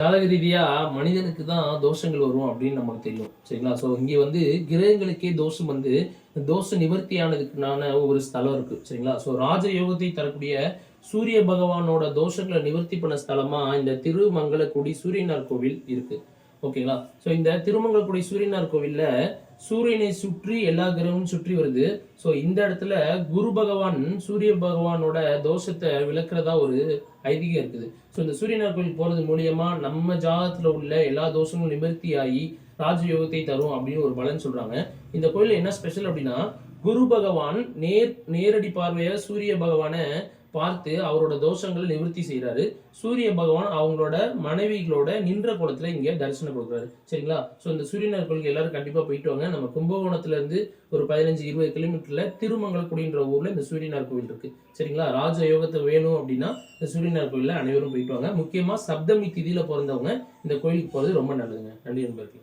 ஜாதக ரீதியா மனிதனுக்கு தான் தோஷங்கள் வரும் அப்படின்னு நமக்கு தெரியும். சரிங்களா? ஸோ இங்கே வந்து கிரகங்களுக்கே தோஷம் வந்து தோஷ நிவர்த்தியானதுக்குனான ஒரு ஸ்தலம் இருக்கு. சரிங்களா? ஸோ ராஜயோகத்தை தரக்கூடிய சூரிய பகவானோட தோஷங்களை நிவர்த்தி பண்ண ஸ்தலமா இந்த திருமங்கலக்குடி சூரியனார் கோவில் இருக்கு. ஓகேங்களா? ஸோ இந்த திருமங்கலக்குடி சூரியனார் கோவில்ல சூரியனை சுற்றி எல்லா கிரகமும் சுற்றி வருது. ஸோ இந்த இடத்துல குரு பகவான் சூரிய பகவானோட தோஷத்தை விளக்குறதா ஒரு ஐதீகம் இருக்குது. ஸோ இந்த சூரியனார் கோவில் போறது மூலியமா நம்ம ஜாதகத்துல உள்ள எல்லா தோஷங்களும் நிவர்த்தி ஆகி ராஜயோகத்தை தரும் அப்படின்னு ஒரு பலன் சொல்றாங்க. இந்த கோயில் என்ன ஸ்பெஷல் அப்படின்னா, குரு பகவான் நேரடி பார்வையா சூரிய பகவானை பார்த்து அவரோட தோஷங்களை நிவர்த்தி செய்யறாரு. சூரிய பகவான் அவங்களோட மனைவிகளோட நின்ற குளத்துல இங்க தரிசனம் கொடுக்குறாரு. சரிங்களா? ஸோ இந்த சூரியனார் கோயிலுக்கு எல்லாரும் கண்டிப்பா போயிட்டு வாங்க. நம்ம கும்பகோணத்துல இருந்து ஒரு 15-20 கிலோமீட்டர்ல திருமங்கலக்குடின்ற ஊர்ல இந்த சூரியனார் கோவில் இருக்கு. சரிங்களா? ராஜ யோகத்தை வேணும் அப்படின்னா இந்த சூரியனார் கோயில்ல அனைவரும் போயிட்டு வாங்க. முக்கியமா சப்தமி திதியில பிறந்தவங்க இந்த கோயிலுக்கு போறது ரொம்ப நல்லதுங்க. நன்றி நண்பர்களே.